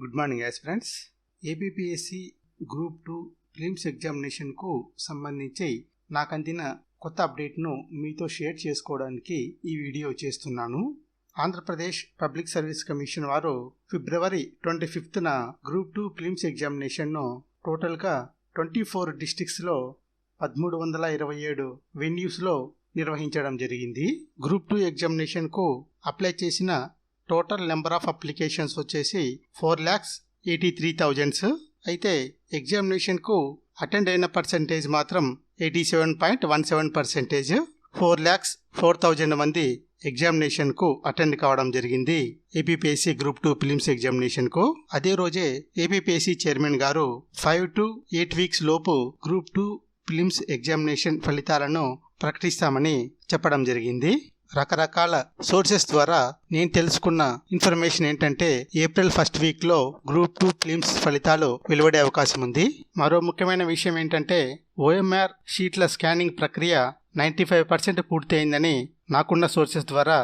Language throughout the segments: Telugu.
Good morning aspirants. APPSC group 2 prelims ఎగ్జామినేషన్కు సంబంధించి నాకు అందిన కొత్త అప్డేట్ను మీతో షేర్ చేసుకోవడానికి ఈ వీడియో చేస్తున్నాను. ఆంధ్రప్రదేశ్ పబ్లిక్ సర్వీస్ కమిషన్ వారు ఫిబ్రవరి 25న గ్రూప్ 2 ప్రిలిమ్స్ ఎగ్జామినేషన్ను టోటల్గా 24 డిస్ట్రిక్ట్స్లో 1327 వెన్యూస్లో నిర్వహించడం జరిగింది. గ్రూప్ 2 ఎగ్జామినేషన్కు అప్లై చేసిన టోటల్ నెంబర్ ఆఫ్ అప్లికేషన్స్ వచ్చేసి 4,83,000. అయితే ఎగ్జామినేషన్కు అటెండ్ అయిన పర్సంటేజ్ మాత్రం 87.17%. 4,04,000 మంది ఎగ్జామినేషన్కు అటెండ్ కావడం జరిగింది ఏబిపిఎస్సి గ్రూప్ 2 ప్రిలిమ్స్ ఎగ్జామినేషన్కు. అదే రోజే ఏబిపిఎస్సి చైర్మన్ గారు 5 to 8 వీక్స్ లోపు గ్రూప్ 2 ప్రిలిమ్స్ ఎగ్జామినేషన్ ఫలితాలను ప్రకటిస్తామని చెప్పడం జరిగింది. రకరకాల సోర్సెస్ ద్వారా నేను తెలుసుకున్న ఇన్ఫర్మేషన్ ఏంటంటే ఏప్రిల్ 1st వీక్లో గ్రూప్ 2 ప్రిలిమ్స్ ఫలితాలు వెలువడే అవకాశం ఉంది. మరో ముఖ్యమైన విషయం ఏంటంటే ఓఎంఆర్ షీట్ల స్కానింగ్ ప్రక్రియ 95% పూర్తయిందని నాకున్న సోర్సెస్ ద్వారా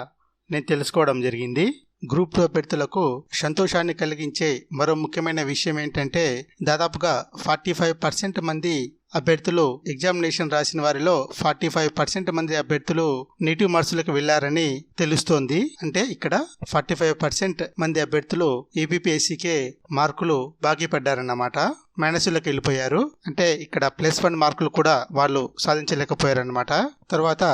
నేను తెలుసుకోవడం జరిగింది. గ్రూప్ 2 అభ్యర్థులకు సంతోషాన్ని కలిగించే మరో ముఖ్యమైన విషయం ఏంటంటే దాదాపుగా 45% మంది అభ్యర్థులు ఎగ్జామినేషన్ రాసిన వారిలో 45% మంది అభ్యర్థులు నెగిటివ్ మార్క్స్లకు వెళ్లారని తెలుస్తోంది. అంటే ఇక్కడ 45% మంది అభ్యర్థులు ఏబిపిఎస్సికే మార్కులు బాకీ పడ్డారన్నమాట, మైనస్లకు వెళ్ళిపోయారు. అంటే ఇక్కడ +1 మార్కులు కూడా వాళ్ళు సాధించలేకపోయారన్నమాట. తర్వాత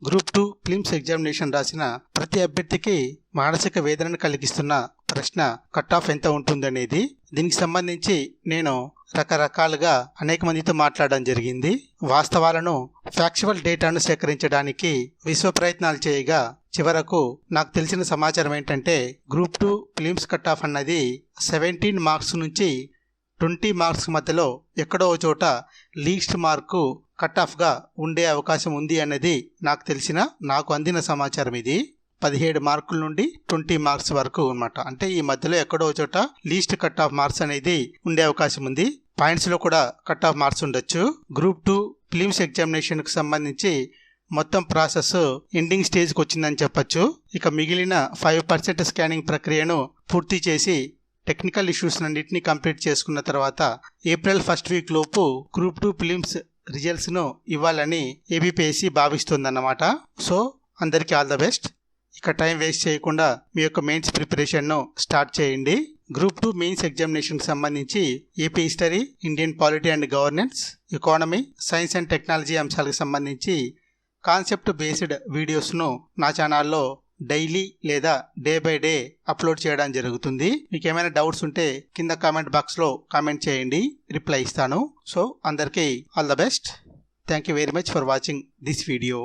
గ్రూప్ 2 ప్రిలిమ్స్ ఎగ్జామినేషన్ రాసిన ప్రతి అభ్యర్థికి మానసిక వేదనను కలిగిస్తున్న ప్రశ్న కట్ ఆఫ్ ఎంత ఉంటుందనేది. దీనికి సంబంధించి నేను రకరకాలుగా అనేక మందితో మాట్లాడడం జరిగింది. వాస్తవాలను ఫ్యాక్చువల్ డేటాను సేకరించడానికి విశ్వ ప్రయత్నాలు చేయగా చివరకు నాకు తెలిసిన సమాచారం ఏంటంటే గ్రూప్ 2 ప్రిలిమ్స్ కట్ ఆఫ్ అన్నది 17 మార్క్స్ నుంచి 20 మార్క్స్ మధ్యలో ఎక్కడో చోట లీస్ట్ మార్కు కట్ ఆఫ్గా ఉండే అవకాశం ఉంది అన్నది నాకు అందిన సమాచారం. ఇది 17 మార్కుల నుండి 20 మార్క్స్ వరకు అన్నమాట. అంటే ఈ మధ్యలో ఎక్కడో చోట లీస్ట్ కట్ ఆఫ్ మార్క్స్ అనేది ఉండే అవకాశం ఉంది. పాయింట్స్లో కూడా కట్ ఆఫ్ మార్క్స్ ఉండొచ్చు. గ్రూప్ 2 ప్రిలిమ్స్ ఎగ్జామినేషన్కు సంబంధించి మొత్తం ప్రాసెస్ ఎండింగ్ స్టేజ్కి వచ్చిందని చెప్పొచ్చు. ఇక మిగిలిన 5% స్కానింగ్ ప్రక్రియను పూర్తి చేసి టెక్నికల్ ఇష్యూస్ అన్నింటినీ కంప్లీట్ చేసుకున్న తర్వాత ఏప్రిల్ 1st వీక్ లోపు గ్రూప్ 2 ప్రిలిమ్స్ రిజల్ట్స్ను ఇవ్వాలని ఏబిపిఎస్సి భావిస్తుందన్నమాట. సో అందరికీ ఆల్ ద బెస్ట్. ఇక టైం వేస్ట్ చేయకుండా మీ యొక్క మెయిన్స్ ప్రిపరేషన్ను స్టార్ట్ చేయండి. గ్రూప్ 2 మెయిన్స్ ఎగ్జామినేషన్కి సంబంధించి AP history, Indian polity and governance, economy, science and technology అంశాలకు సంబంధించి కాన్సెప్ట్ బేస్డ్ వీడియోస్ను నా ఛానల్లో డైలీ లేదా డే బై డే అప్లోడ్ చేయడం జరుగుతుంది. మీకు ఏమైనా డౌట్స్ ఉంటే కింద కామెంట్ బాక్స్లో కామెంట్ చేయండి, రిప్లై ఇస్తాను. సో అందరికీ all the best. Thank you very much for watching this video.